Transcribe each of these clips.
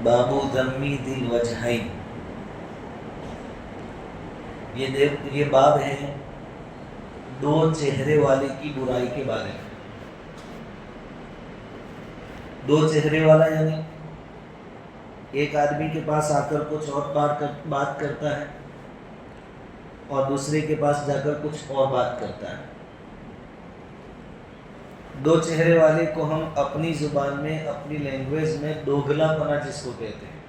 بابو ذمی ذی الوجہین، یہ باب ہے دو چہرے والے کی برائی کے بارے میں۔ دو چہرے والا یعنی ایک آدمی کے پاس آ کر کچھ اور بات کرتا ہے اور دوسرے کے پاس جا کر کچھ اور بات کرتا ہے۔ دو چہرے والے کو ہم اپنی زبان میں، اپنی لینگویج میں دوگلا پنا جس کو کہتے ہیں۔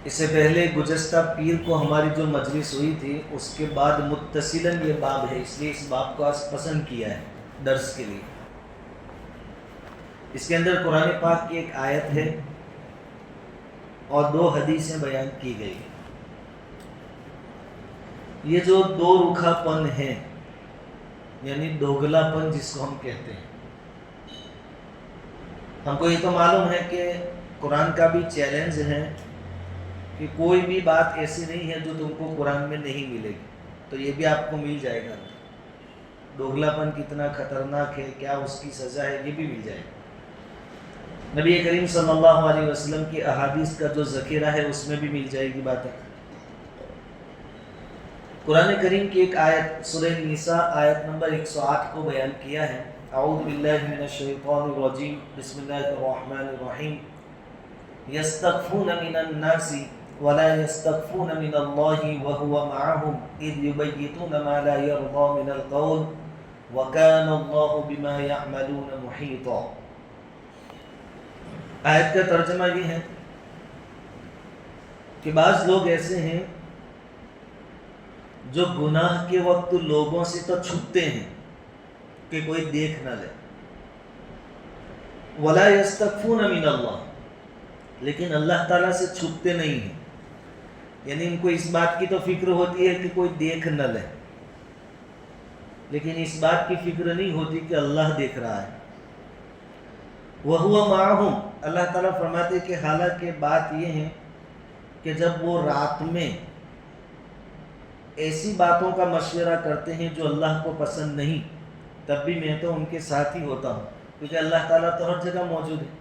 اس سے پہلے گزشتہ پیر کو ہماری جو مجلس ہوئی تھی اس کے بعد متصلاً یہ باب ہے، اس لیے اس باب کو آج پسند کیا ہے درس کے لیے۔ اس کے اندر قرآن پاک کی ایک آیت ہے اور دو حدیثیں بیان کی گئی ہیں۔ یہ جو دو رخا پن ہے یعنی دوگلا پن جس کو ہم کہتے ہیں، ہم کو یہ تو معلوم ہے کہ قرآن کا بھی چیلنج ہے کہ کوئی بھی بات ایسی نہیں ہے جو تم کو قرآن میں نہیں ملے گی، تو یہ بھی آپ کو مل جائے گا۔ دوگلا پن کتنا خطرناک ہے، کیا اس کی سزا ہے، یہ بھی مل جائے گا۔ نبی کریم صلی اللہ علیہ وسلم کی احادیث کا جو ذخیرہ ہے اس میں بھی مل جائے گی باتیں۔ قرآن کریم کی ایک آیت سورہ نساء آیت نمبر 108 کو بیان کیا ہے۔ اعوذ باللہ من الشیطان الرجیم، بسم اللہ الرحمن الرحیم۔ یستخفون من الناس ولا یستخفون من اللہ وهو معهم اذ یبیتون ما لا یرضى من القول وکان اللہ بما یعملون محیطا۔ آیت کا ترجمہ یہ ہے کہ بعض لوگ ایسے ہیں جو گناہ کے وقت لوگوں سے تو چھپتے ہیں کہ کوئی دیکھ نہ لے، وَلَا يَسْتَخْفُونَ مِنَ اللَّهِ، لیکن اللہ تعالیٰ سے چھپتے نہیں ہیں، یعنی ان کو اس بات کی تو فکر ہوتی ہے کہ کوئی دیکھ نہ لے، لیکن اس بات کی فکر نہیں ہوتی کہ اللہ دیکھ رہا ہے۔ وَهُوَ مَعَهُمْ، اللہ تعالیٰ فرماتے کہ حالانکہ بات یہ ہے کہ جب وہ رات میں ایسی باتوں کا مشورہ کرتے ہیں جو اللہ کو پسند نہیں، تب بھی میں تو ان کے ساتھ ہی ہوتا ہوں، کیونکہ اللہ تعالیٰ تو ہر جگہ موجود ہے۔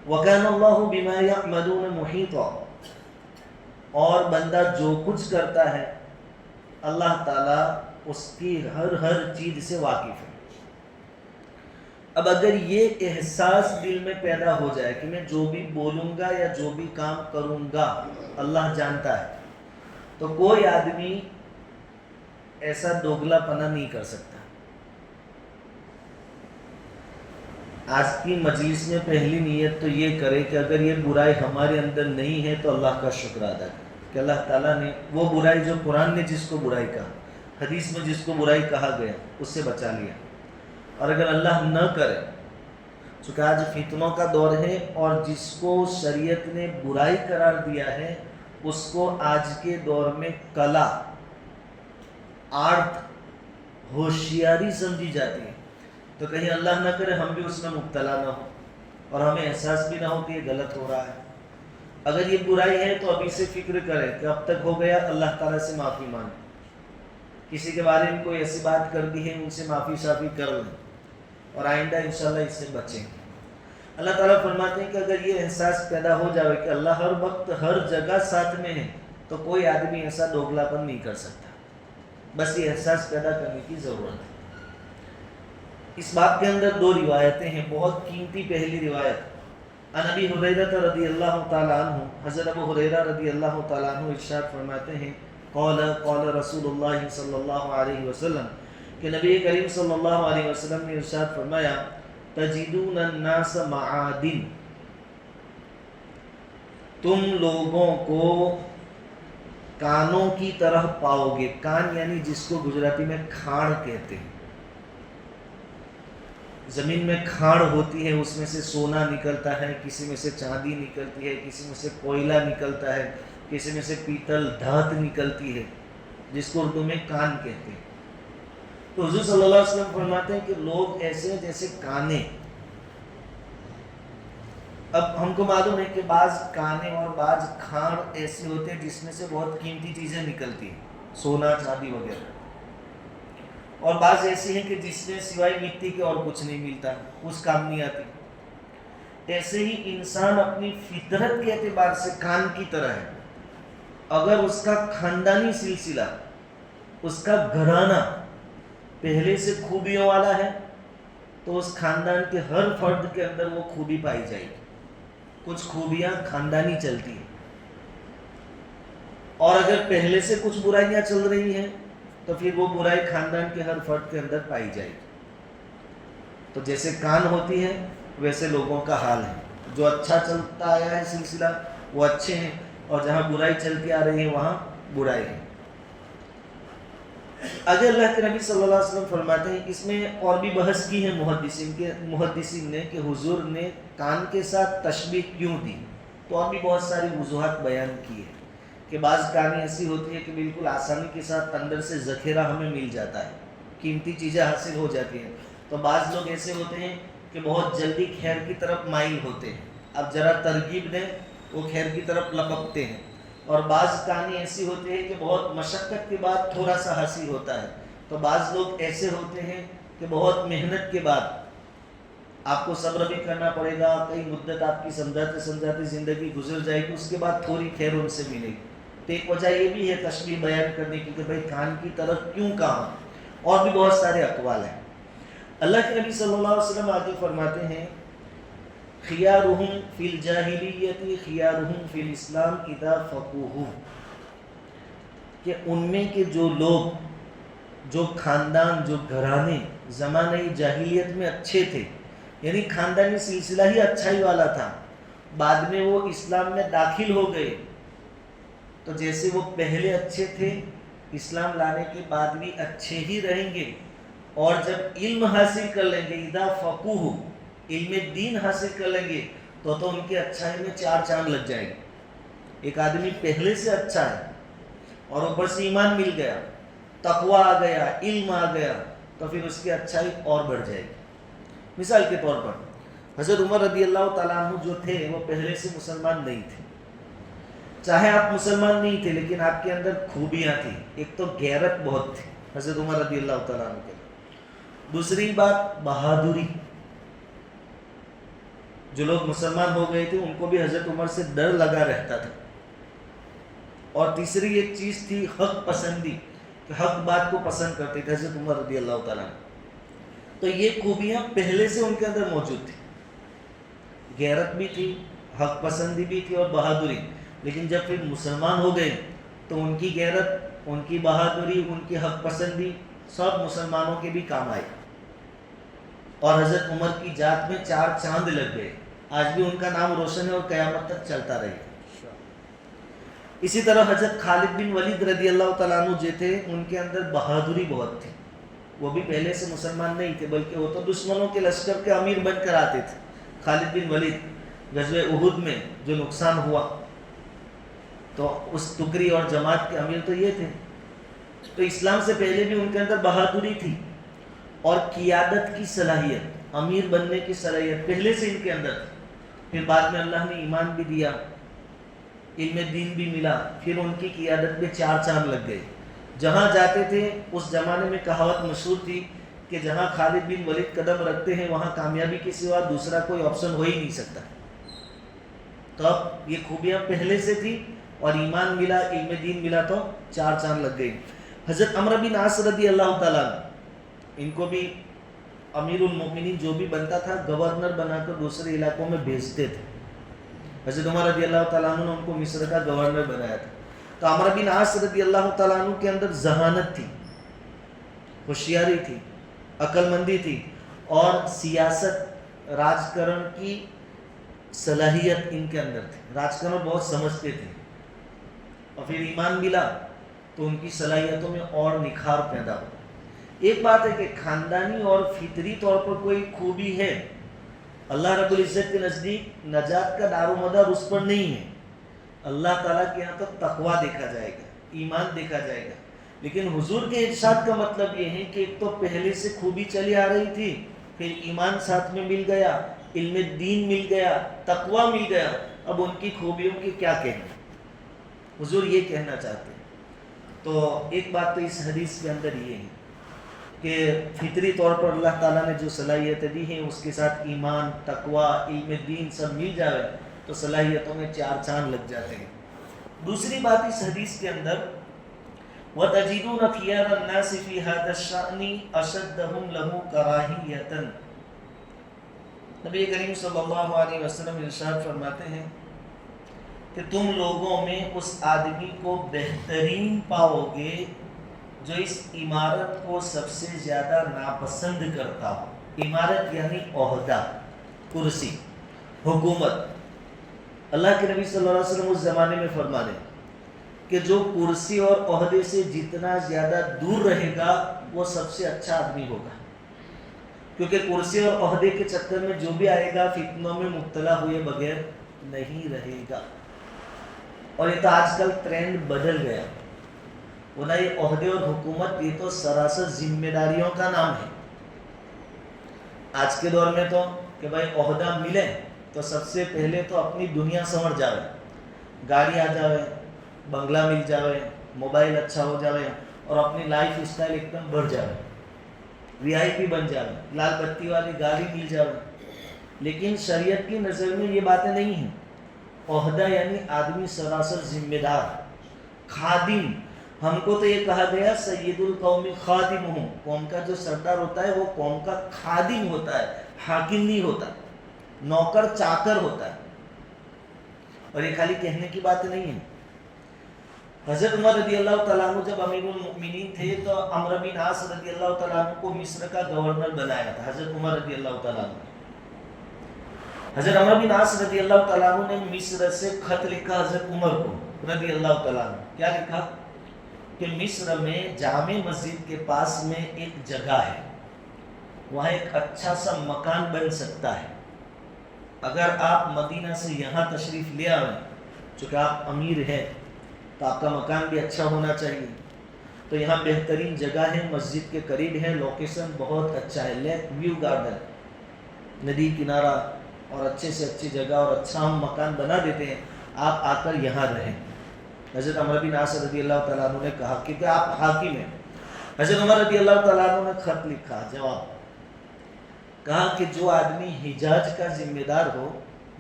وَكَانَ اللَّهُ بِمَا يَعْمَلُونَ مُحِيطًا، اور بندہ جو کچھ کرتا ہے اللہ تعالیٰ اس کی ہر چیز سے واقف ہے۔ اب اگر یہ احساس دل میں پیدا ہو جائے کہ میں جو بھی بولوں گا یا جو بھی کام کروں گا اللہ جانتا ہے، تو کوئی آدمی ایسا دوگلا پنا نہیں کر سکتا۔ آج کی مجلس میں پہلی نیت تو یہ کرے کہ اگر یہ برائی ہمارے اندر نہیں ہے تو اللہ کا شکر ادا کرے کہ اللہ تعالیٰ نے وہ برائی جو قرآن نے جس کو برائی کہا، حدیث میں جس کو برائی کہا گیا، اس سے بچا لیا۔ اور اگر اللہ نہ کرے، چونکہ آج فتنوں کا دور ہے اور جس کو شریعت نے برائی قرار دیا ہے اس کو آج کے دور میں کلا، آرٹ، ہوشیاری سمجھی جاتی ہے، تو کہیں اللہ نہ کرے ہم بھی اس میں مبتلا نہ ہو اور ہمیں احساس بھی نہ ہو کہ یہ غلط ہو رہا ہے۔ اگر یہ برائی ہے تو ابھی سے فکر کرے کہ اب تک ہو گیا، اللہ تعالیٰ سے معافی مانگے، کسی کے بارے میں کوئی ایسی بات کر دی ہے ان سے معافی شافی کر لیں اور آئندہ انشاءاللہ اس سے بچیں۔ اللہ تعالیٰ فرماتے ہیں کہ اگر یہ احساس پیدا ہو جائے کہ اللہ ہر وقت ہر جگہ ساتھ میں ہے تو کوئی آدمی ایسا دوگلا پن نہیں کر سکتا، بس یہ احساس پیدا کرنے کی ضرورت ہے۔ اس بات کے اندر دو روایتیں ہیں، بہت قیمتی پہلی روایت عن ابی ہریرہ رضی اللہ تعالیٰ عنہ، حضرت ابو ہریرہ رضی اللہ تعالیٰ عنہ ارشاد فرماتے ہیں قال رسول اللہ صلی اللہ علیہ وسلم، کہ نبی کریم صلی اللہ علیہ وسلم نے ارشاد فرمایا تجدون الناس معادن، تم لوگوں کو کانوں کی طرح پاؤ گے۔ کان یعنی جس کو گجراتی میں کھاڑ کہتے ہیں، زمین میں کھاڑ ہوتی ہے، اس میں سے سونا نکلتا ہے، کسی میں سے چاندی نکلتی ہے، کسی میں سے کوئلہ نکلتا ہے، کسی میں سے پیتل دھات نکلتی ہے، جس کو اردو میں کان کہتے ہیں۔ تو حضور صلی اللہ علیہ وسلم فرماتے ہیں کہ لوگ ایسے ہیں جیسے کانے۔ اب ہم کو معلوم ہے کہ بعض کانے اور بعض کھاڑ ایسے ہوتے ہیں جس میں سے بہت قیمتی چیزیں نکلتی ہیں، سونا چاندی وغیرہ، اور بعض ایسی ہیں کہ جس میں سوائے مٹی کے اور کچھ نہیں ملتا، اس کام نہیں آتی۔ ایسے ہی انسان اپنی فطرت کے اعتبار سے کان کی طرح ہے. اگر اس کا خاندانی سلسلہ، اس کا گھرانہ پہلے سے خوبیوں والا ہے تو اس خاندان کے ہر فرد کے اندر وہ خوبی پائی جائے گی. کچھ خوبیاں خاندانی چلتی ہیں، اور اگر پہلے سے کچھ برائیاں چل رہی ہیں تو پھر وہ برائی خاندان کے ہر فرد کے اندر پائی جائے گی. تو جیسے کان ہوتی ہے ویسے لوگوں کا حال ہے. جو اچھا چلتا آیا ہے سلسلہ وہ اچھے ہیں، اور جہاں برائی چلتی آ رہی ہے وہاں برائی ہے. اگر اللہ کے نبی صلی اللہ علیہ وسلم فرماتے ہیں، اس میں اور بھی بحث کی ہے محدثین نے کہ حضور نے کان کے ساتھ تشبیہ کیوں دی، تو اور بھی بہت ساری وجوہات بیان کی ہے کہ بعض کانیں ایسی ہوتی ہے کہ بالکل آسانی کے ساتھ اندر سے ذخیرہ ہمیں مل جاتا ہے، قیمتی چیزیں حاصل ہو جاتی ہیں. تو بعض لوگ ایسے ہوتے ہیں کہ بہت جلدی خیر کی طرف مائل ہوتے ہیں، اب ذرا ترغیب دیں وہ خیر کی طرف لپکتے ہیں. اور بعض کہانی ایسی ہوتی ہے کہ بہت مشقت کے بعد تھوڑا سا حاصل ہوتا ہے. تو بعض لوگ ایسے ہوتے ہیں کہ بہت محنت کے بعد آپ کو صبر بھی کرنا پڑے گا، کئی مدت آپ کی سمجھاتے زندگی گزر جائے گی، اس کے بعد تھوڑی خیر ان سے ملے گی. تو ایک وجہ یہ بھی ہے تشبیہ بیان کرنے کی کہ بھائی کان کی طرف کیوں کہا. اور بھی بہت سارے اقوال ہیں. اللہ کے نبی صلی اللہ علیہ وسلم آگے فرماتے ہیں، خیارہم فی الجاہلیت خیارہم فی الاسلام اذا فقہوا، کہ ان میں کے جو لوگ، جو خاندان، جو گھرانے زمانہ جاہلیت میں اچھے تھے، یعنی خاندانی سلسلہ ہی اچھائی والا تھا، بعد میں وہ اسلام میں داخل ہو گئے، تو جیسے وہ پہلے اچھے تھے اسلام لانے کے بعد بھی اچھے ہی رہیں گے. اور جب علم حاصل کر لیں گے، اذا فقہوا، علم دین حاصل کر لیں گے تو ان کے اچھائی میں 4 چاند لگ جائیں گے. ایک آدمی پہلے سے اچھا ہے اور اوپر سے ایمان مل گیا، تقوی آ گیا، علم آ گیا، تو پھر اس کی اچھائی اور بڑھ جائے گی. مثال کے طور پر حضرت عمر رضی اللہ تعالیٰ عنہ جو تھے وہ پہلے سے مسلمان نہیں تھے. چاہے آپ مسلمان نہیں تھے لیکن آپ کے اندر خوبیاں تھیں. ایک تو غیرت بہت تھی حضرت عمر رضی اللہ تعالیٰ عنہ کے. دوسری بات بہادری، جو لوگ مسلمان ہو گئے تھے ان کو بھی حضرت عمر سے ڈر لگا رہتا تھا. اور تیسری ایک چیز تھی حق پسندی، کہ حق بات کو پسند کرتے تھے حضرت عمر رضی اللہ تعالیٰ. تو یہ خوبیاں پہلے سے ان کے اندر موجود تھی، غیرت بھی تھی، حق پسندی بھی تھی اور بہادری. لیکن جب پھر مسلمان ہو گئے تو ان کی غیرت، ان کی بہادری، ان کی حق پسندی سب مسلمانوں کے بھی کام آئے، اور حضرت عمر کی ذات میں 4 چاند لگ گئے. آج بھی ان کا نام روشن ہے اور قیامت تک چلتا رہے. اسی طرح حضرت خالد بن ولید رضی اللہ تعالیٰ عنہ جو تھے ان کے اندر بہادری بہت تھی. وہ بھی پہلے سے مسلمان نہیں تھے بلکہ وہ تو دشمنوں کے لشکر کے امیر بن کر آتے تھے. خالد بن ولید غزوہ احد میں جو نقصان ہوا تو اس ٹکری اور جماعت کے امیر تو یہ تھے. تو اسلام سے پہلے بھی ان کے اندر بہادری تھی اور قیادت کی صلاحیت، امیر بننے کی صلاحیت پہلے سے ان کے اندر تھی. پھر بعد میں اللہ نے ایمان بھی دیا، علم دین بھی ملا، پھر ان کی قیادت میں 4 چاند لگ گئے. جہاں جاتے تھے اس زمانے میں کہاوت مشہور تھی کہ جہاں خالد بن ولید قدم رکھتے ہیں وہاں کامیابی کے سوا دوسرا کوئی آپشن ہو ہی نہیں سکتا. تو اب یہ خوبیاں پہلے سے تھی اور ایمان ملا، علم دین ملا تو 4 چاند لگ گئی. حضرت عمرو بن عاص رضی اللہ تعالیٰ ان کو بھی امیر المومنین جو بھی بنتا تھا گورنر بنا کر دوسرے علاقوں میں بھیجتے تھے. حضرت عمر رضی اللہ تعالیٰ عنہ نے ان کو مصر کا گورنر بنایا تھا. تو عمرو بن عاص رضی اللہ تعالیٰ عنہ کے اندر ذہانت تھی، ہوشیاری تھی، عقل مندی تھی اور سیاست، راج کرن کی صلاحیت ان کے اندر تھی. راج کرن بہت سمجھتے تھے اور پھر ایمان ملا تو ان کی صلاحیتوں میں اور نکھار پیدا ہوا. ایک بات ہے کہ خاندانی اور فطری طور پر کوئی خوبی ہے، اللہ رب العزت کے نزدیک نجات کا دار و مدار اس پر نہیں ہے. اللہ تعالیٰ کے یہاں تو تقوی دیکھا جائے گا، ایمان دیکھا جائے گا. لیکن حضور کے ارشاد کا مطلب یہ ہے کہ ایک تو پہلے سے خوبی چلی آ رہی تھی، پھر ایمان ساتھ میں مل گیا، علم دین مل گیا، تقوی مل گیا، اب ان کی خوبیوں کی کیا کہنا. حضور یہ کہنا چاہتے ہیں. تو ایک بات تو اس حدیث کے اندر یہ ہے کہ فطری طور پر اللہ تعالیٰ نے جو صلاحیتیں دی ہیں اس کے ساتھ ایمان، تقوی، علم دین سب مل جائے تو صلاحیتوں میں 4 چاند لگ جاتے ہیں۔ دوسری بات اس حدیث کے اندر وَتَجِدُونَ خِيَارَ النَّاسِ فِي هَذَا الشَّأْنِ أَشَدَّهُمْ لَهُ كَرَاهِيَّةً۔ نبی کریم صلی اللہ علیہ وسلم ارشاد فرماتے ہیں کہ تم لوگوں میں اس آدمی کو بہترین پاؤ گے جو اس عمارت کو سب سے زیادہ ناپسند کرتا ہو۔ عمارت یعنی عہدہ، کرسی، حکومت۔ اللہ کے نبی صلی اللہ علیہ وسلم اس زمانے میں فرما دیں کہ جو کرسی اور عہدے سے جتنا زیادہ دور رہے گا وہ سب سے اچھا آدمی ہوگا، کیونکہ کرسی اور عہدے کے چکر میں جو بھی آئے گا فتنوں میں مبتلا ہوئے بغیر نہیں رہے گا۔ اور یہ تو آج کل ٹرینڈ بدل گیا، وہ نہ یہ عہدے اور حکومت، یہ تو سراسر ذمہ داریوں کا نام ہے۔ آج کے دور میں تو کہ بھائی عہدہ ملے تو سب سے پہلے تو اپنی دنیا سنور جاوے، گاڑی آ جاوے، بنگلہ مل جاوے، موبائل اچھا ہو جاوے اور اپنی لائف اسٹائل ایک دم بڑھ جاوے، VIP بن جاوے، لال بتی والی گاڑی مل جاوے۔ لیکن شریعت کی نظر میں یہ باتیں نہیں ہیں۔ عہدہ یعنی آدمی سراسر ذمہ دار، خادم۔ ہم کو تو یہ کہا گیا سید القوم خادمہم، قوم کا جو سردار ہوتا ہے وہ قوم کا خادم ہوتا ہے، حاکم نہیں ہوتا، نوکر چاکر ہوتا ہے۔ اور یہ خالی کہنے کی بات نہیں ہے۔ حضرت عمر رضی اللہ تعالیٰ عنہ جب امیر المؤمنین تھے تو عمرو بن عاص رضی اللہ تعالیٰ عنہ کو مصر کا گورنر بنایا تھا حضرت عمر رضی اللہ تعالیٰ عنہ۔ حضرت عمرو بن عاص رضی اللہ تعالیٰ عنہ نے مصر سے خط لکھا حضرت عمر کو رضی اللہ تعالیٰ عنہ۔ کیا لکھا؟ کہ مصر میں جامع مسجد کے پاس میں ایک جگہ ہے، وہاں ایک اچھا سا مکان بن سکتا ہے۔ اگر آپ مدینہ سے یہاں تشریف لے آئیں، چونکہ آپ امیر ہیں تو آپ کا مکان بھی اچھا ہونا چاہیے، تو یہاں بہترین جگہ ہے، مسجد کے قریب ہے، لوکیشن بہت اچھا ہے، لیک ویو گارڈن، ندی کنارہ، اور اچھے سے اچھی جگہ اور اچھا ہم مکان بنا دیتے ہیں، آپ آ کر یہاں رہیں۔ حضرت عمر بن عاص رضی اللہ تعالیٰ عنہ نے کہا کہ آپ حاکم ہیں۔ حضرت عمر رضی اللہ تعالیٰ عنہ نے خط لکھا، جواب کہا کہ جو آدمی حجاز کا ذمہ دار ہو،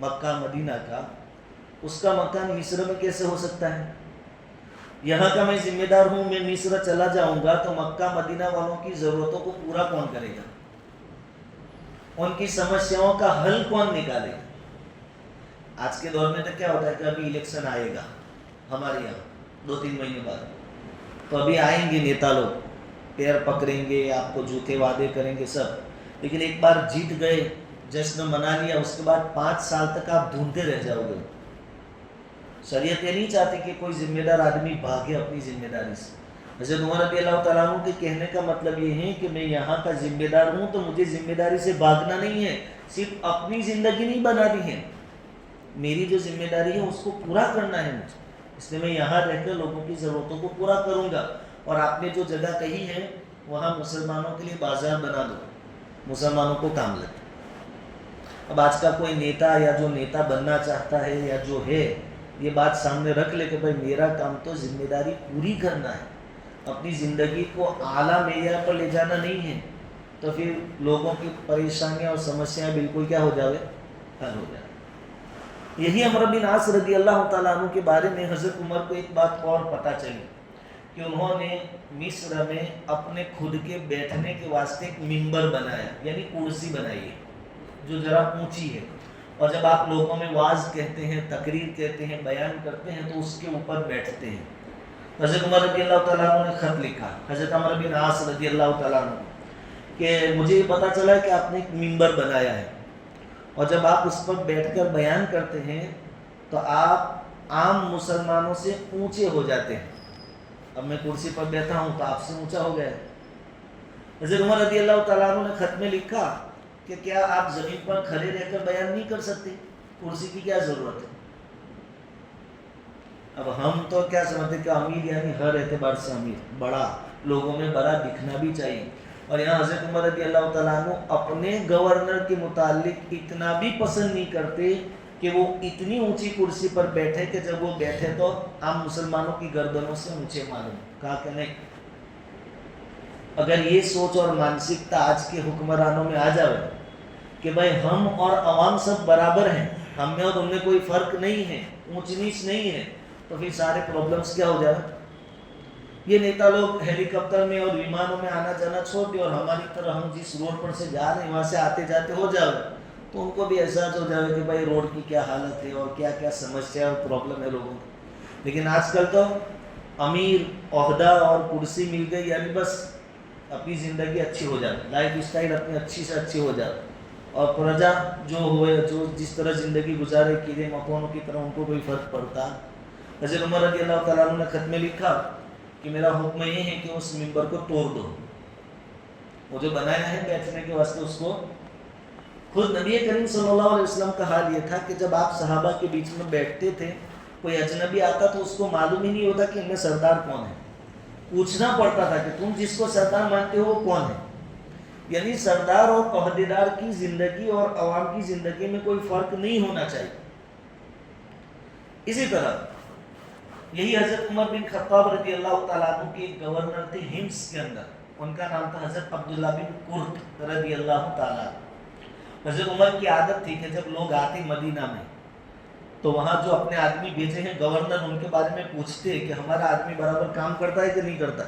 مکہ مدینہ کا، اس کا مکان مصر میں کیسے ہو سکتا ہے؟ یہاں کا میں ذمہ دار ہوں، میں مصر چلا جاؤں گا تو مکہ مدینہ والوں کی ضرورتوں کو پورا کون کرے گا؟ ان کی سمسیاؤں کا حل کون نکالے گا؟ آج کے دور میں تو کیا ہوتا ہے کہ ابھی الیکشن آئے گا ہمارے یہاں 2-3 مہینے بعد، تو ابھی آئیں گے نیتا لوگ، پیر پکڑیں گے، آپ کو جھوٹے وعدے کریں گے سب، لیکن ایک بار جیت گئے، جشن منا لیا، اس کے بعد 5 سال تک آپ ڈھونڈتے رہ جاؤ گے۔ شریعت یہ نہیں چاہتی کہ کوئی ذمہ دار آدمی بھاگے اپنی ذمہ داری سے۔ حضرت عمر رضی اللہ تعالیٰ عنہ کے کہنے کا مطلب یہ ہے کہ میں یہاں کا ذمہ دار ہوں تو مجھے ذمہ داری سے بھاگنا نہیں ہے، صرف اپنی زندگی نہیں بنانی ہے، میری جو ذمہ داری ہے اس کو پورا کرنا ہے مجھے، اس لیے میں یہاں رہ کر لوگوں کی ضرورتوں کو پورا کروں گا۔ اور آپ نے جو جگہ کہی ہے وہاں مسلمانوں کے لیے بازار بنا دو، مسلمانوں کو کام لگے۔ اب آج کا کوئی نیتا یا جو نیتا بننا چاہتا ہے یا جو ہے، یہ بات سامنے رکھ لے کہ بھائی میرا کام تو ذمہ داری پوری کرنا ہے، اپنی زندگی کو اعلیٰ معیار پر لے جانا نہیں ہے، تو پھر لوگوں کی پریشانیاں اور سمسیاں بالکل کیا ہو جاوے؟ حل ہو جائے۔ یہی عمرو بن عاص رضی اللہ تعالیٰ عنہ کے بارے میں حضرت عمر کو ایک بات اور پتہ چلی کہ انہوں نے مصر میں اپنے خود کے بیٹھنے کے واسطے ایک منبر بنایا، یعنی کرسی بنائی ہے جو ذرا اونچی ہے، اور جب آپ لوگوں میں واعظ کہتے ہیں، تقریر کہتے ہیں، بیان کرتے ہیں تو اس کے اوپر بیٹھتے ہیں۔ حضرت عمر رضی اللہ تعالیٰ عنہ نے خط لکھا حضرت عمر بن عاص رضی اللہ تعالیٰ عنہ کہ مجھے یہ پتہ چلا کہ آپ نے ایک منبر بنایا ہے، اور جب آپ اس پر بیٹھ کر بیان کرتے ہیں تو آپ عام مسلمانوں سے اونچے ہو جاتے ہیں۔ اب میں کرسی پر بیٹھا ہوں تو آپ سے اونچا ہو گیا۔ حضرت عمر رضی اللہ تعالیٰ عنہ نے خط میں لکھا کہ کیا آپ زمین پر کھڑے رہ کر بیان نہیں کر سکتے؟ کرسی کی کیا ضرورت ہے؟ اب ہم تو کیا سمجھتے کہ امیر یعنی ہر اعتبار سے امیر، بڑا، لوگوں میں بڑا دکھنا بھی چاہیے، اور یہاں حضرت عمر رضی اللہ تعالیٰ عنہ اپنے گورنر کے متعلق اتنا بھی پسند نہیں کرتے کہ وہ اتنی اونچی کرسی پر بیٹھے کہ جب وہ بیٹھے تو عام مسلمانوں کی گردنوں سے اونچے معلوم، کہا کہ نہیں، اگر یہ سوچ اور مانسکتا آج کے حکمرانوں میں آ جائے کہ بھائی ہم اور عوام سب برابر ہیں، ہم میں اور ان میں کوئی فرق نہیں ہے، اونچ نیچ نہیں ہے، تو پھر سارے پرابلمس کیا ہو جائے. یہ نیتا لوگ ہیلی کاپٹر میں اور ومانوں میں آنا جانا چھوڑ دیں اور ہماری طرح ہم جس روڈ پر سے جا رہے ہیں وہاں سے آتے جاتے ہو جائے، تو ان کو بھی احساس ہو جائے کہ بھائی روڈ کی کیا حالت ہے اور کیا کیا سمسیا اور پرابلم ہے لوگوں کی. لیکن آج کل تو امیر، عہدہ اور کرسی مل گئی یعنی بس اپنی زندگی اچھی ہو جاتی، لائف اسٹائل اپنی اچھی سے اچھی ہو جاتی، اور پرجا جو ہوئے جو جس طرح زندگی گزارے کیڑے مکوڑوں کی طرح ان کو کوئی فرق پڑتا. حضرت عمر رضی اللہ تعالیٰ عنہ نے خط میں لکھا کہ میرا حکم یہ ہے کہ اس ممبر کو توڑ دو، وہ جو بنایا ہے بیٹھنے کے واسطے اس کو. خود نبی کریم صلی اللہ علیہ وسلم کا حال یہ تھا کہ جب آپ صحابہ کے بیچ میں بیٹھتے تھے کوئی اجنبی آتا تو اس کو معلوم ہی نہیں ہوتا کہ ان میں سردار کون ہے، پوچھنا پڑتا تھا کہ تم جس کو سردار مانتے ہو وہ کون ہے. یعنی سردار اور عہدیدار کی زندگی اور عوام کی زندگی میں کوئی فرق نہیں ہونا چاہیے. اسی طرح یہی حضرت عمر بن خطاب رضی اللہ تعالیٰ عنہ کے ایک گورنر تھے ہمس کے اندر، ان کا نام تھا حضرت عبداللہ بن قرط رضی اللہ تعالیٰ. حضرت عمر کی عادت تھی کہ جب لوگ آتے مدینہ میں تو وہاں جو اپنے آدمی بھیجے ہیں گورنر ان کے بارے میں پوچھتے کہ ہمارا آدمی برابر کام کرتا ہے کہ نہیں کرتا.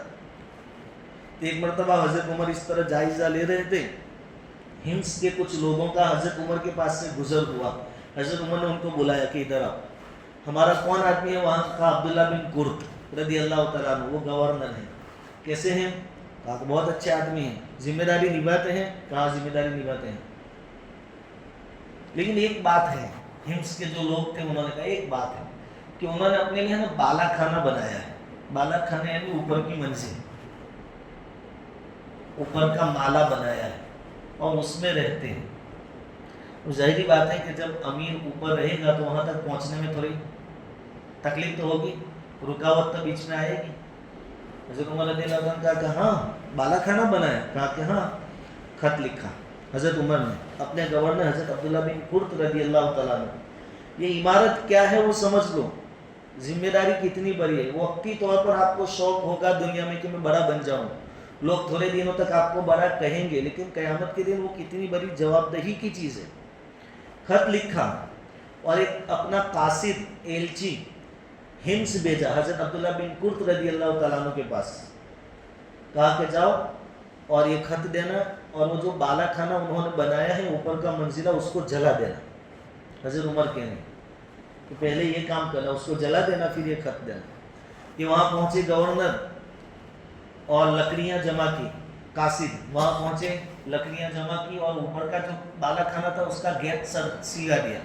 تو ایک مرتبہ حضرت عمر اس طرح جائزہ لے رہے تھے، ہمس کے کچھ لوگوں کا حضرت عمر کے پاس سے گزر ہوا. حضرت عمر نے ان کو بلایا کہ ادھر آؤ، ہمارا کون آدمی ہے؟ وہاں کا عبداللہ بن قرط رضی اللہ تعالیٰ عنہ، وہ گورنر ہیں. کیسے ہیں؟ کہا کہ بہت اچھے آدمی ہیں، ذمہ داری نبھاتے ہیں. کہاں ذمہ داری نبھاتے ہیں، لیکن ایک بات ہے، ہمس کے جو لوگ تھے انہوں نے کہا ایک بات ہے کہ انہوں نے اپنے لیے نا بالا خانہ بنایا ہے. بالا خانہ یعنی اوپر کی منزل، اوپر کا مالا بنایا ہے اور اس میں رہتے ہیں. ظاہری بات ہے کہ جب امیر اوپر رہے گا تو وہاں تک پہنچنے میں تھوڑی تکلیف تو ہوگی، رکاوٹ تو بیچ میں آئے گی. حضرت عمر رضی اللہ عنہ کہا کہ ہاں بالا خانہ بنایا. کہا کہ ہاں. خط لکھا حضرت عمر نے اپنے گورنر حضرت عبداللہ بن قرط رضی اللہ تعالیٰ عنہ، یہ عمارت کیا ہے وہ سمجھ لو، ذمہ داری کتنی بڑی ہے. وقتی طور پر آپ کو شوق ہوگا دنیا میں کہ میں بڑا بن جاؤں، لوگ تھوڑے دنوں تک آپ کو بڑا کہیں گے، لیکن قیامت کے دن وہ کتنی بڑی جواب دہی کی چیز ہے. خط لکھا اور ایک اپنا قاصد ایلچی ہمس بھیجا حضرت عبداللہ بن قرط رضی اللہ تعالیٰ عنہ کے پاس. کہا کہ جاؤ اور یہ خط دینا اور وہ جو بالا خانہ انہوں نے بنایا ہے اوپر کا منزلہ اس کو جلا دینا. حضرت عمر کہنے کہ پہلے یہ کام کرنا، اس کو جلا دینا پھر یہ خط دینا. یہ وہاں پہنچے گورنر اور لکڑیاں جمع کی. قاصد وہاں پہنچے، لکڑیاں جمع کی اور اوپر کا جو بالا خانہ تھا اس کا گیٹ سیگا دیا،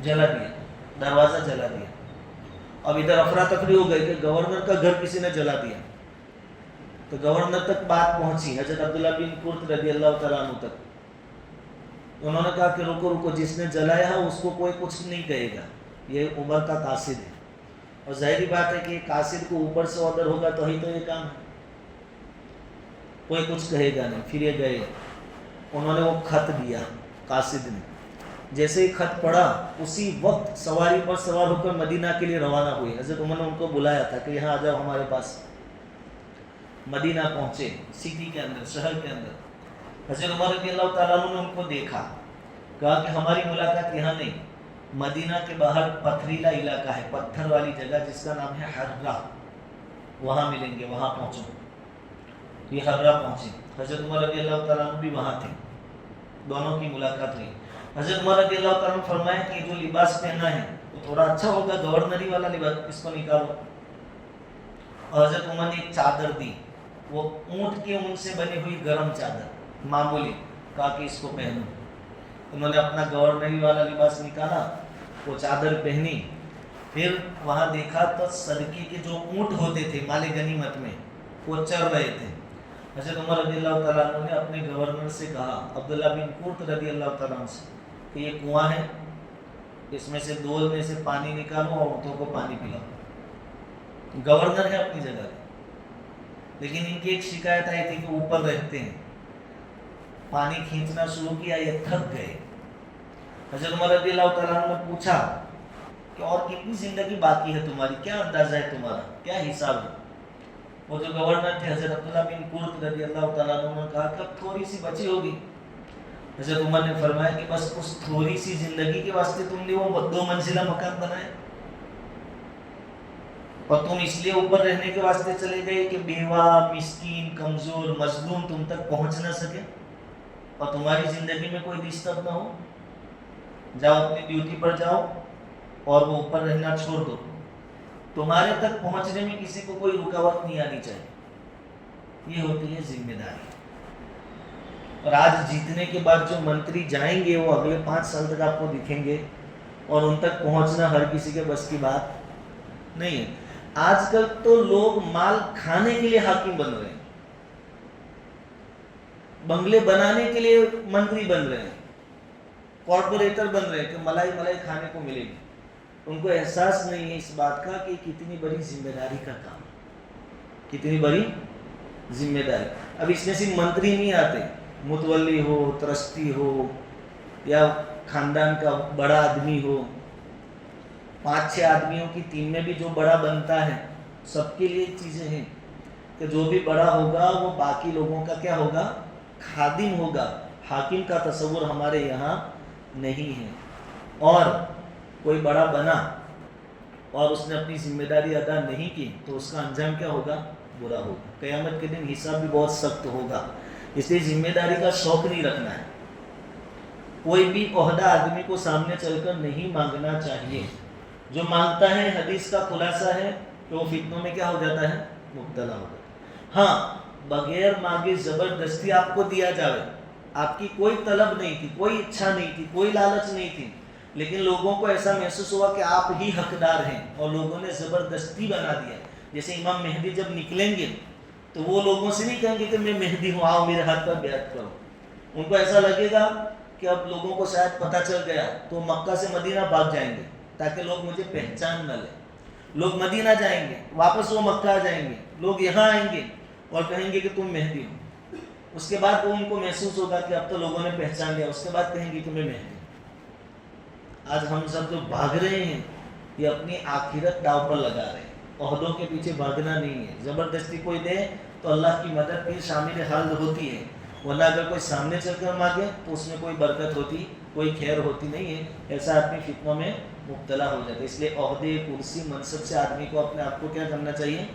جلا دیا، دروازہ جلا دیا. اب ادھر افراتفری ہو گئی کہ گورنر کا گھر کسی نے جلا دیا. تو گورنر تک بات پہنچی حضرت عبداللہ بن قرط رضی اللہ تعالیٰ عنہ تک. انہوں نے کہا کہ رکو رکو، جس نے جلایا ہے اس کو کوئی کچھ نہیں کہے گا، یہ عمر کا قاصد ہے. اور ظاہری بات ہے کہ قاصد کو اوپر سے آرڈر ہوگا تو ہی تو یہ کام ہے، کوئی کچھ کہے گا نہیں. پھر یہ گئے، انہوں نے وہ خط دیا قاصد نے. جیسے ہی خط پڑھا اسی وقت سواری پر سوار ہو کر مدینہ کے لیے روانہ ہوئے. حضرت عمر نے ان کو بلایا تھا کہ یہاں آ جاؤ ہمارے پاس. مدینہ پہنچے، سٹی کے اندر، شہر کے اندر. حضرت عمر رضی اللہ تعالیٰ عنہ نے ان کو دیکھا، کہا کہ ہماری ملاقات یہاں نہیں، مدینہ کے باہر پتھریلا علاقہ ہے، پتھر والی جگہ جس کا نام ہے حرہ، وہاں ملیں گے، وہاں پہنچو. یہ حرہ پہنچے. حضرت عمر رضی اللہ تعالیٰ عنہ بھی وہاں تھے، دونوں کی ملاقات ہوئی. حضرت عمر رضی اللہ تعالیٰ عنہ فرمایا کہ جو لباس پہنا ہے وہ تھوڑا اچھا ہوگا، گورنری والا لباس، اس کو نکالو. اور حضرت عمر نے ایک چادر دی، وہ اونٹ کے اون سے بنی ہوئی گرم چادر معمولی. کہا کہ اس کو پہنو. انہوں نے اپنا گورنری والا لباس نکالا، وہ چادر پہنی. پھر وہاں دیکھا تو صدقے کے جو اونٹ ہوتے تھے مال غنیمت میں وہ چر رہے تھے. حضرت عمر رضی اللہ تعالیٰ عنہ نے اپنے گورنر سے کہا، عبداللہ بن قرط رضی اللہ تعالیٰ عنہ سے، کہ یہ کنواں ہے، اس میں سے ڈول میں سے پانی نکالو اور اونٹوں کو پانی پلاؤ. گورنر ہے اپنی جگہ پہ، لیکن ان کی ایک شکایت آئی تھی کہ اوپر رہتے ہیں. پانی کھینچنا شروع کیا، یہ تھک گئے. حضرت عمر رضی اللہ تعالیٰ عنہ نے پوچھا کہ اور کتنی زندگی باقی ہے تمہاری، کیا اندازہ ہے تمہارا، کیا حساب ہے؟ وہ جو گورنر تھے حضرت عبداللہ بن قرط رضی اللہ تعالیٰ عنہ نے کہا کہ اب تھوڑی سی بچی ہوگی. حضرت عمر نے فرمایا کہ بس اس تھوڑی سی زندگی کے واسطے تم نے وہ 2 منزلہ مکان بنایا اور تم اس لیے اوپر رہنے کے واسطے چلے گئے کہ بیوہ، مسکین، کمزور، مظلوم تم تک پہنچ نہ سکے اور تمہاری زندگی میں کوئی ڈسٹرب نہ ہو. جاؤ اپنی ڈیوٹی پر جاؤ اور وہ اوپر رہنا چھوڑ دو. تمہارے تک پہنچنے میں کسی کو کوئی رکاوٹ نہیں آنی چاہیے. یہ ہوتی ہے ذمہ داری. اور آج جیتنے کے بعد جو منتری جائیں گے وہ اگلے 5 سال تک آپ کو دکھیں گے اور ان تک پہنچنا ہر کسی کے بس کی بات نہیں ہے. آج کل تو لوگ مال کھانے کے لیے حاکم بن رہے ہیں، بنگلے بنانے کے لیے منتری بن رہے ہیں، کارپوریٹر بن رہے ہیں کہ ملائی کھانے کو ملے گی. ان کو احساس نہیں ہے اس بات کا کہ کتنی بڑی ذمہ داری کا کام، کتنی بڑی ذمہ داری. اب اس میں صرف منتری نہیں آتے، متولی ہو، ٹرسٹی ہو یا خاندان کا بڑا آدمی ہو، 5-6 آدمیوں کی ٹیم میں بھی جو بڑا بنتا ہے، سب کے لیے چیزیں ہیں کہ جو بھی بڑا ہوگا وہ باقی لوگوں کا کیا ہوگا؟ خادم ہوگا. حاکم کا تصور ہمارے یہاں نہیں ہے. اور کوئی بڑا بنا اور اس نے اپنی ذمہ داری ادا نہیں کی تو اس کا انجام کیا ہوگا؟ برا ہوگا. قیامت کے دن حساب بھی بہت سخت ہوگا. اس لیے ذمہ داری کا شوق نہیں رکھنا ہے. کوئی بھی عہدہ آدمی کو سامنے چل کر نہیں مانگنا چاہیے. جو مانگتا ہے حدیث کا خلاصہ ہے کہ وہ فتنوں میں کیا ہو جاتا ہے؟ مبتلا ہو جاتا ہے. ہاں، بغیر مانگے زبردستی آپ کو دیا جائے، آپ کی کوئی طلب نہیں تھی، کوئی اچھا نہیں تھی، کوئی لالچ نہیں تھی، لیکن لوگوں کو ایسا محسوس ہوا کہ آپ ہی حقدار ہیں اور لوگوں نے زبردستی بنا دیا. جیسے امام مہدی جب نکلیں گے تو وہ لوگوں سے نہیں کہیں گے کہ میں مہدی ہوں، آؤ میرے ہاتھ پر بیعت کرو. ان کو ایسا لگے گا کہ اب لوگوں کو شاید پتہ چل گیا تو مکہ سے مدینہ بھاگ جائیں گے تاکہ لوگ مجھے پہچان نہ لیں. لوگ مدینہ جائیں گے، واپس وہ مکہ آ جائیں گے، لوگ یہاں آئیں گے اور کہیں گے کہ تم مہدی ہو. اس کے بعد وہ ان کو محسوس ہوگا کہ اب تو لوگوں نے پہچان لیا، اس کے بعد کہیں گے کہ میں مہدی ہوں. آج ہم سب جو بھاگ رہے ہیں یہ اپنی آخرت داؤ پر لگا رہے ہیں. عہدوں کے پیچھے بھاگنا نہیں ہے. زبردستی کوئی دے تو اللہ کی مدد بھی شامل حال ہوتی ہے، ورنہ اگر کوئی سامنے چل کر مانگے تو اس میں کوئی برکت ہوتی، کوئی خیر ہوتی نہیں ہے. ایسا آدمی فتنوں میں مبتلا ہو جاتا ہے. اس لیے عہدے، کرسی، منصب سے آدمی کو اپنے آپ کو کیا کرنا چاہیے؟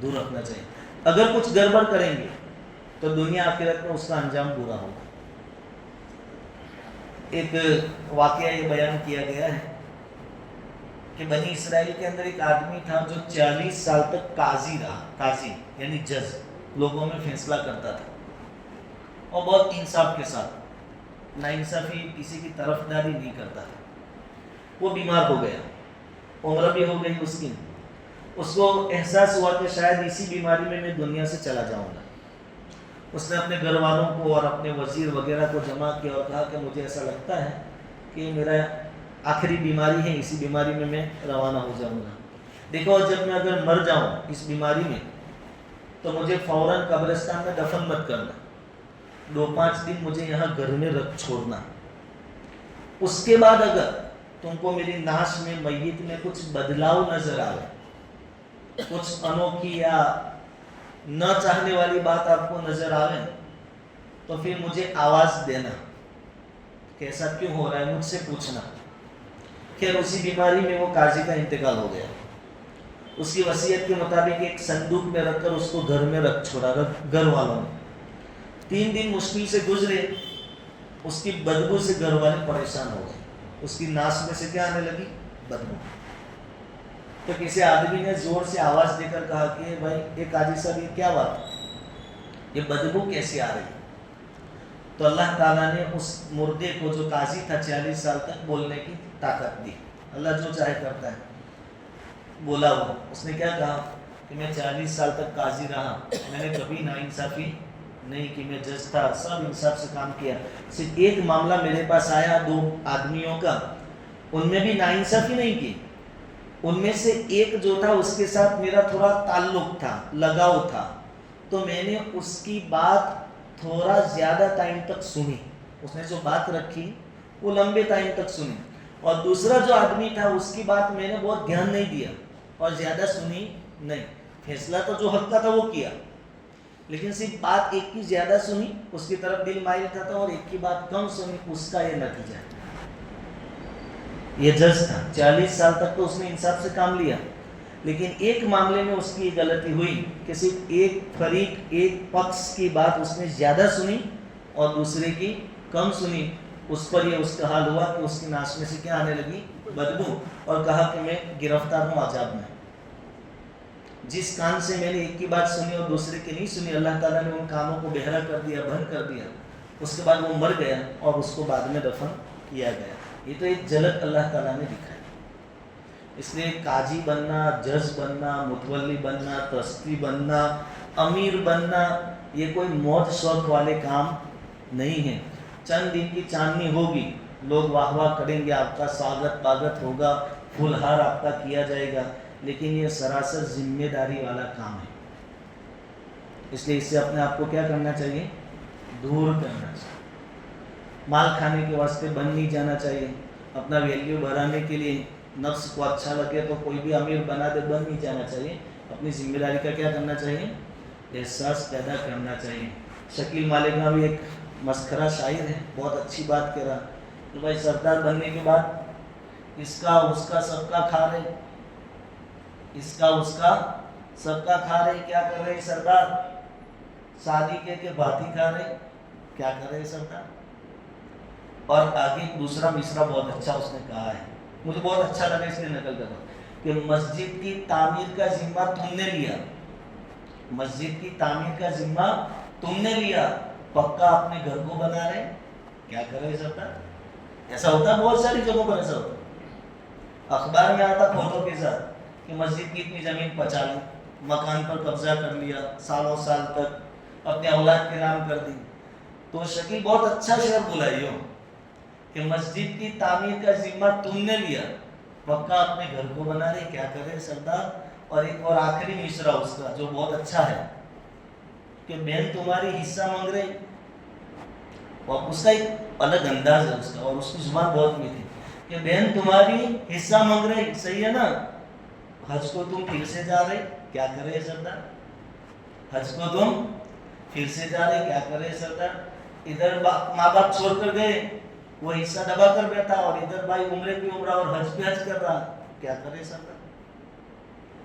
دور رکھنا چاہیے. اگر کچھ گڑبڑ کریں گے تو دنیا آخرت میں اس کا انجام برا ہوگا. ایک واقعہ یہ بیان کیا گیا ہے کہ بنی اسرائیل کے اندر ایک آدمی تھا جو 40 سال تک قاضی رہا. قاضی یعنی جج، لوگوں میں فیصلہ کرتا تھا اور بہت انصاف کے ساتھ، ناانصافی کسی کی طرفداری نہیں کرتا تھا. وہ بیمار ہو گیا، عمر بھی ہو گئی اس کی. اس کو احساس ہوا کہ شاید اسی بیماری میں دنیا سے چلا جاؤں گا. اس نے اپنے گھر والوں کو اور اپنے وزیر وغیرہ کو جمع کیا اور کہا کہ مجھے ایسا لگتا ہے کہ میرا آخری بیماری ہے، اسی بیماری میں روانہ ہو جاؤں گا. دیکھو، جب میں اگر مر جاؤں اس بیماری میں تو مجھے فوراً قبرستان میں دفن مت کرنا، 2-5 دن مجھے یہاں گھر میں رکھ چھوڑنا. اس کے بعد اگر تم کو میری نعش میں، میت میں کچھ بدلاؤ نظر آئے، کچھ انوکھی یا نہ چاہنے والی بات آپ کو نظر آئے تو پھر مجھے آواز دینا کہ ایسا کیوں ہو رہا ہے، مجھ سے پوچھنا. خیر اسی بیماری میں وہ قاضی کا انتقال ہو گیا. اس کی وصیت کے مطابق ایک صندوق میں رکھ کر اس کو گھر میں رکھ چھوڑا گھر والوں نے. 3 دن مشکل سے گزرے، اس کی بدبو سے گھر والے پریشان ہو گئے. اس کی ناس میں سے کیا آنے لگی؟ بدبو. تو کسی آدمی نے زور سے آواز دے کر کہا کہ بھائی یہ قاضی صاحب یہ کیا بات، یہ بدبو کیسے آ رہی؟ تو اللہ تعالیٰ نے اس مردے کو جو قاضی تھا 40 سال تک بولنے کی طاقت دی. اللہ جو چاہے کرتا ہے. بولا وہ، اس نے کیا کہا کہ میں 40 سال تک قاضی رہا، میں نے کبھی ناانصافی نہیں کی، میں جج تھا، سب انصاف سے کام کیا. صرف ایک معاملہ میرے پاس آیا 2 آدمیوں کا، ان میں بھی ناانصافی نہیں کی. ان میں سے ایک جو تھا اس کے ساتھ میرا تھوڑا تعلق تھا، لگاؤ تھا، تو میں نے اس کی بات تھوڑا زیادہ ٹائم تک سنی. اس نے جو بات رکھی وہ لمبے ٹائم تک سنی. اور دوسرا جو آدمی تھا اس کی بات میں نے بہت دھیان نہیں دیا اور زیادہ سنی نہیں. فیصلہ تو جو حق کا تھا وہ کیا، لیکن صرف بات ایک کی زیادہ سنی، اس کی طرف دل مائل تھا، اور ایک کی بات کم سنی، اس کا یہ نتیجہ ہے۔ یہ جج تھا، 40 سال تک تو اس نے انصاف سے کام لیا، لیکن ایک معاملے میں اس کی غلطی ہوئی کہ صرف ایک فریق، ایک پکش کی بات اس نے زیادہ سنی اور دوسرے کی کم سنی۔ اس پر یہ اس کا حال ہوا کہ اس کی ناس میں سے کیا آنے لگی؟ بدبو، اور کہا کہ میں گرفتار ہوں عذاب میں۔ جس کان سے میں نے ایک کی بات سنی اور دوسرے کی نہیں سنی، اللہ تعالیٰ نے ان کانوں کو بہرا کر دیا، بند کر دیا۔ اس کے بعد وہ مر گیا اور اس کو بعد میں دفن کیا گیا۔ یہ تو ایک جھلک اللہ تعالیٰ نے دکھائی۔ اس لیے قاضی بننا، جج بننا، متولی بننا، ٹرسٹی بننا، امیر بننا، یہ کوئی موج شوق والے کام نہیں ہے۔ چند دن کی چاندنی ہوگی، لوگ واہ واہ کریں گے، آپ کا سواگت باگت ہوگا، پھول ہار آپ کا کیا جائے گا، لیکن یہ سراسر ذمہ داری والا کام ہے۔ اس لیے اس سے اپنے آپ کو کیا کرنا چاہیے؟ دور کرنا چاہیے۔ مال کھانے کے واسطے بن نہیں جانا چاہیے، اپنا ویلیو بڑھانے کے لیے نفس کو اچھا لگے تو کوئی بھی امیر بنا دے، بن نہیں جانا چاہیے۔ اپنی ذمہ داری کا کیا کرنا چاہیے؟ احساس پیدا کرنا چاہیے۔ شکیل مالک کا بھی ایک مسخرہ شاعر ہے، بہت اچھی بات کہہ رہا کہ بھائی سردار بننے کے بعد اس کا اس کا سب کا کھا رہے، اس کا اس کا سب کا کھا رہے، کیا کر رہے سردار؟ شادی کے بھاتی کھا رہے، کیا کر رہے سردار؟ اور آگے دوسرا مصرع بہت اچھا اس نے کہا ہے، مجھے بہت اچھا لگا اس لیے نقل کر رہا ہوں کہ مسجد کی تعمیر کا ذمہ تم نے لیا، مسجد کی تعمیر کا ذمہ تم نے لیا، پکا اپنے گھر کو بنا رہے، کیا کر رہے سردار؟ ایسا ہوتا ہے، بہت ساری جگہوں پر ایسا ہوتا ہے، اخبار میں آتا فوٹو کے ساتھ کہ مسجد کی اتنی زمین پچا لی، مکان پر قبضہ کر لیا، سالوں سال تک اپنے اولاد کے نام کر دی۔ تو شکیل بہت اچھا شعر بولا یہ کہ مسجد کی تعمیر کا ذمہ تم نے لیا، پکا اپنے گھر کو بنا رہے، کیا کر رہے سردار؟ اور ایک اور آخری مصرع اس کا جو بہت اچھا ہے کہ بہن تمہاری حصہ مانگ رہے، اور اس کا ایک الگ انداز ہے اس کا، اور اس کی زبان بہت میٹھی کہ بہن تمہاری حصہ مانگ رہے، صحیح ہے نا؟ حج کو تم پھر سے جا رہے، کیا کر رہے سردار؟ حج کو تم پھر سے جا رہے، کیا کر رہے سردار؟ ادھر ماں باپ چھوڑ کر گئے، وہ حصہ دبا کر بیٹھا، اور ادھر بھائی عمرے پہ عمرہ اور حج پہ حج کر رہا، کیا کرے سردار؟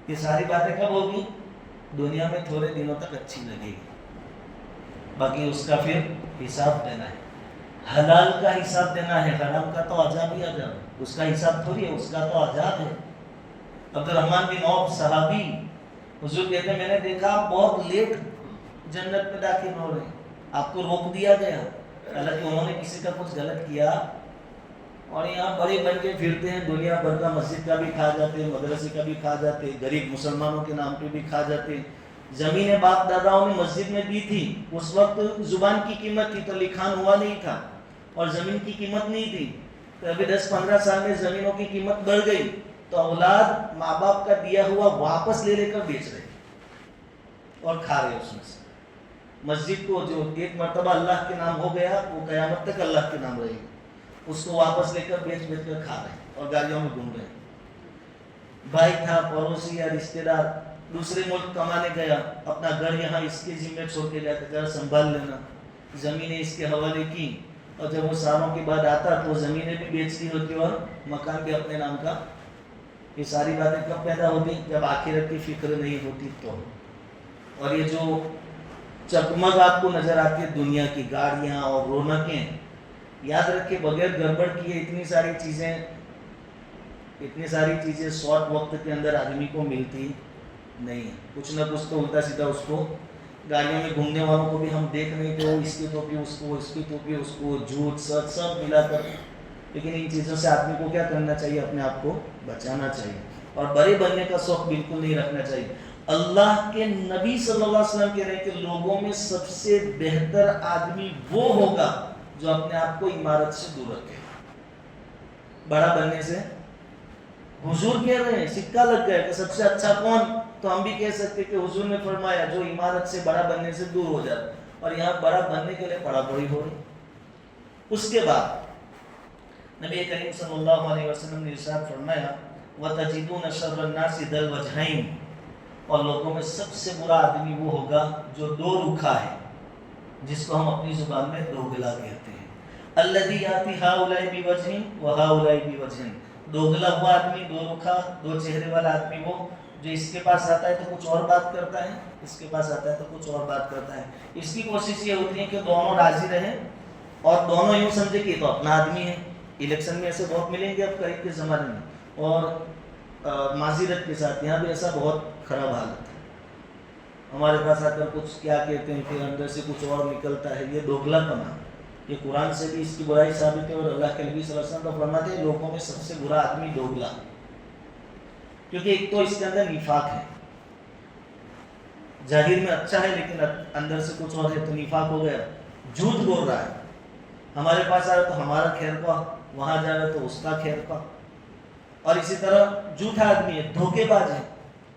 یہ ساری باتیں کب ہوگی؟ دنیا میں تھوڑے دنوں تک اچھی لگے گی، باقی اس کا پھر حساب دینا ہے، حلال کا حساب دینا ہے، حرام کا تو عذاب ہی عذاب ہے، اس کا حساب تھوڑی ہے، اس کا تو عذاب ہے۔ عبدالرحمن بن عوف صحابی، حضور کہتے ہیں میں نے دیکھا آپ بہت لیٹ جنت میں داخل ہو رہے ہیں، آپ کو روک دیا گیا، حالانکہ انہوں نے کسی کا کچھ غلط کیا، اور یہاں بڑے بن کے پھرتے ہیں، دنیا بھر کا مسجد کا بھی کھا جاتے ہیں، مدرسے کا بھی کھا جاتے ہیں، غریب مسلمانوں کے نام پہ بھی کھا جاتے ہیں۔ زمینیں باپ داداؤں نے مسجد میں دی تھی، اس وقت زبان کی قیمت تھی تو لکھان ہوا نہیں تھا، اور زمین کی قیمت نہیں تھی، تو ابھی 10-15 سال میں زمینوں کی قیمت بڑھ گئی، تو اولاد ماں باپ کا دیا ہوا واپس لے کر بیچ رہے اور کھا رہے اس میں سے۔ مسجد کو جو ایک مرتبہ اللہ کے نام ہو گیا وہ قیامت تک اللہ کے نام رہے گا، اس کو واپس لے کر بیچ کر کھا رہے ہیں اور گاڑیوں میں گھوم رہے ہیں۔ بھائی تھا، پڑوسی یا رشتہ دار دوسرے ملک کمانے گیا، اپنا گھر یہاں اس کے ذمہ چھوڑ کے جاتا، ذرا سنبھال لینا، زمینیں اس کے حوالے کی، اور جب وہ سالوں کے بعد آتا تو زمینیں بھی بیچ دی ہوتی اور مکان بھی اپنے نام کا۔ یہ ساری باتیں کب پیدا ہوتی؟ جب آخرت کی فکر نہیں ہوتی تو۔ اور یہ جو چکمگ آپ کو نظر آتی ہے دنیا کی گاڑیاں اور رونقیں، یاد رکھے بغیر گڑبڑ کیے اتنی ساری چیزیں شارٹ وقت کے اندر آدمی کو ملتی نہیں، کچھ نہ کچھ تو الٹا سیدھا اس کو۔ گاڑیوں میں گھومنے والوں کو بھی ہم دیکھ رہے کہ وہ اس کی ٹوپی اس کو، اس کی ٹوپی اس کو، جھوٹ سچ سب ملا کر، لیکن ان چیزوں سے آدمی کو کیا کرنا چاہیے؟ اپنے آپ کو بچانا چاہیے، اور بڑے بننے کا شوق بالکل نہیں رکھنا چاہیے۔ اللہ کے نبی صلی اللہ علیہ وسلم کہہ رہے ہیں کہ لوگوں میں سب سے بہتر آدمی وہ ہوگا جو اپنے آپ کو عمارت سے دور رکھے، بڑا بننے سے۔ حضور کہہ رہے ہیں، سکہ لگ گیا کہ سب سے اچھا کون؟ تو ہم بھی کہہ سکتے کہ حضور نے فرمایا جو عمارت سے بڑا بننے سے دور ہو جاتا، اور یہاں بڑا بننے کے لیے بڑا بڑی ہو رہی۔ اس کے بعد نبی کریم صلی اللہ علیہ وسلم نے ارشاد فرمایا وَتَجِدُونَ شَرَّ النَّاسِ ذَا الْوَجْهَيْنِ، اور لوگوں میں سب سے برا آدمی وہ ہوگا جو دو رخا ہے، جس کو ہم اپنی زبان میں دوگلا کہتے ہیں۔ الذی یاتی ہؤلاء بوجہ وہؤلاء بوجہ، دوگلا وہ آدمی، دو رخا، دو چہرے والا آدمی وہ جو اس کے پاس آتا ہے تو کچھ اور بات کرتا ہے، اس کے پاس آتا ہے تو کچھ اور بات کرتا ہے۔ اس کی کوشش یہ ہوتی ہے کہ دونوں راضی رہیں اور دونوں یوں سمجھے کہ یہ تو اپنا آدمی ہے۔ الیکشن میں ایسے بہت ملیں گے اب قریب کے زمانے میں، اور معذرت کے ساتھ یہاں بھی ایسا بہت خراب حالت ہے، ہمارے پاس آ کر کچھ کیا کہتے ہیں پھر اندر سے کچھ اور نکلتا ہے۔ یہ دوگلا پنا، یہ قرآن سے بھی اس کی برائی ثابت ہے، اور اللہ کے نبی صلی اللہ علیہ وسلم کا فرماتے ہیں لوگوں میں سب سے برا آدمی دوگلا، کیونکہ ایک تو اس کے اندر نفاق ہے، ظاہر میں اچھا ہے لیکن اندر سے کچھ اور ہے، تو نفاق ہو گیا، جھوٹ بول رہا ہے، ہمارے پاس آئے تو ہمارا خیر خواہ، وہاں جائے تو اس کا خیر خواہ، اور اسی طرح جھوٹا آدمی ہے، دھوکے باز ہے،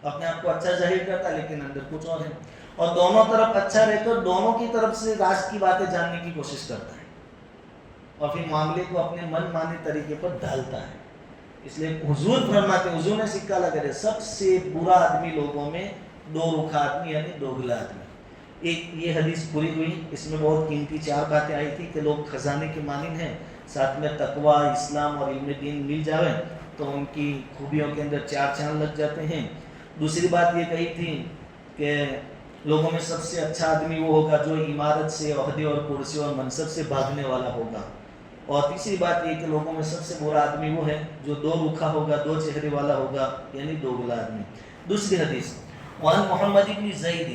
اپنے آپ کو اچھا ظاہر کرتا ہے لیکن اندر کچھ اور ہے، اور دونوں طرف اچھا رہتا ہے، دونوں کی طرف سے راز کی باتیں جاننے کی کوشش کرتا ہے اور پھر معاملے کو اپنے من مانے طریقے پر ڈھالتا ہے۔ اس لیے حضور فرماتے ہیں، حضور نے سکہ لگا دیا، سب سے برا آدمی لوگوں میں دو رخا آدمی یعنی دوگلا آدمی۔ ایک یہ حدیث پوری ہوئی، اس میں بہت قیمتی 4 باتیں آئی تھی کہ لوگ خزانے کے مانند ہیں، ساتھ میں تقوی، اسلام اور علم دین مل جاویں تو ان کی خوبیوں کے اندر 4 چاند لگ جاتے ہیں۔ دوسری بات یہ کہی تھی کہ لوگوں میں سب سے اچھا آدمی وہ ہوگا جو عمارت سے، عہدے اور کرسی اور منصب سے بھاگنے والا ہوگا، اور تیسری بات یہ کہ لوگوں میں سب سے برا آدمی وہ ہے جو دو رخا ہوگا، دو چہرے والا ہوگا، یعنی دوگلا آدمی۔ دوسری حدیث وعن محمد بن زید،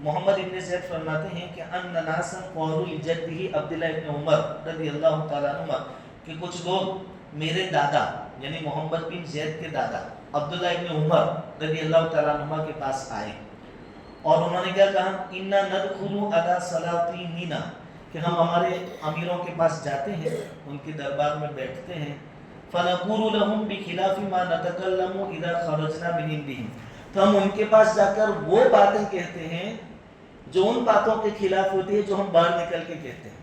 محمد بن زید فرماتے ہیں کہ ان ناسا قالوا لجدہ عبداللہ بن عمر رضی اللہ تعالیٰ عنہ، کہ کچھ لوگ میرے دادا یعنی محمد بن زید کے دادا عبداللہ بن عمر رضی اللہ تعالیٰ عنہ کے پاس آئے، اور انہوں نے کیا کہا، انا ندخل علی سلاطیننا، کہ ہم ہمارے امیروں کے پاس جاتے ہیں، ان کے دربار میں بیٹھتے ہیں، فنقول لهم بخلاف ما نتكلم اذا خرجنا من عندهم، تو ہم ان کے پاس جا کر وہ باتیں کہتے ہیں جو ان باتوں کے خلاف ہوتی ہے جو ہم باہر نکل کے کہتے ہیں،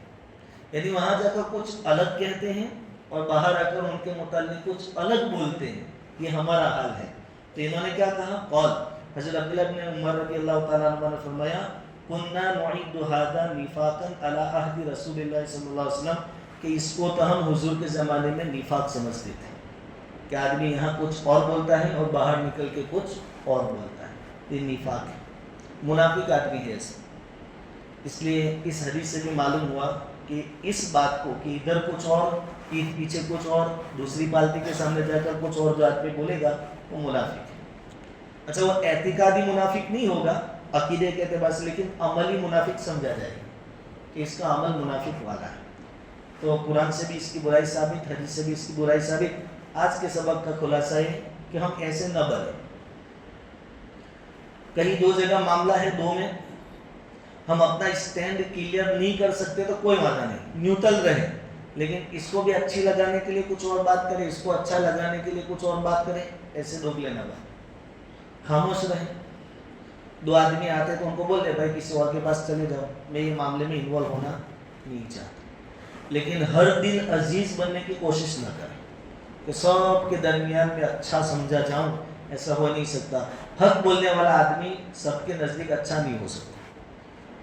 یعنی وہاں جا کر کچھ الگ کہتے ہیں اور باہر آ کر ان کے متعلق کچھ الگ بولتے ہیں، یہ ہمارا حال ہے۔ تو انہوں نے کیا کہا، قال، حضرت عبداللہ بن عمر رضی اللہ تعالیٰ عنہ نے فرمایا، کننا نعد ھذا نفاقا علی عہد رسول اللہ صلی اللہ علیہ وسلم، کہ اس کو تو ہم حضور کے زمانے میں نفاق سمجھتے تھے کہ آدمی یہاں کچھ اور بولتا ہے اور باہر نکل کے کچھ اور بولتا ہے، یہ نفاق ہے، منافق آدمی ہے ایسا۔ اس لیے اس حدیث سے بھی معلوم ہوا کہ اس بات کو کہ ادھر کچھ اور، پیٹھ پیچھے کچھ اور، دوسری پارٹی کے سامنے جا کر کچھ اور جو آدمی بولے گا وہ منافق ہے۔ اچھا، وہ اعتقادی منافق نہیں ہوگا عقیدے کے اعتبار سے، لیکن عملی منافق سمجھا جائے گا کہ اس کا عمل منافق والا ہے۔ تو قرآن سے بھی اس کی برائی ثابت، حدیث سے بھی اس کی برائی ثابت۔ آج کے سبق کا خلاصہ ہے کہ ہم ایسے نہ بنیں۔ کہیں 2 جگہ معاملہ ہے، 2 میں ہم اپنا اسٹینڈ کلیئر نہیں کر سکتے تو کوئی وعدہ نہیں، نیوٹرل رہیں، لیکن اس کو بھی اچھی لگانے کے لیے کچھ اور بات کریں، اس کو اچھا لگانے کے لیے کچھ اور بات کریں، ایسے دوگلے نہ بنیں، خاموش رہیں۔ 2 آدمی آتے تو ان کو بول دے بھائی کسی اور کے پاس چلے جاؤ، میں یہ معاملے میں انوالو ہونا نہیں چاہتا، لیکن ہر دن عزیز بننے کی کوشش نہ کریں کہ سب کے درمیان میں اچھا سمجھا جاؤں، ایسا ہو نہیں سکتا۔ حق بولنے والا آدمی سب کے نزدیک اچھا نہیں ہو سکتا،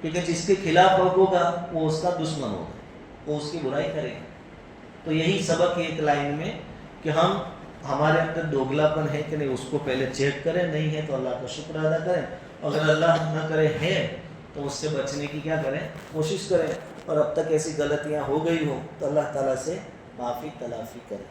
کیونکہ جس کے خلاف حق ہوگا وہ اس کا دشمن ہوگا، وہ اس کی برائی کرے گا۔ تو یہی سبق ہے ایک لائن میں کہ ہم ہمارے اندر دوگلا پن ہے کہ نہیں، اس کو پہلے چیک کریں، نہیں ہے تو اللہ کا شکر ادا کریں، اگر اللہ نہ کرے ہے تو اس سے بچنے کی کیا کریں، کوشش کریں، اور اب تک ایسی غلطیاں ہو گئی ہوں تو اللہ تعالیٰ سے معافی تلافی کریں۔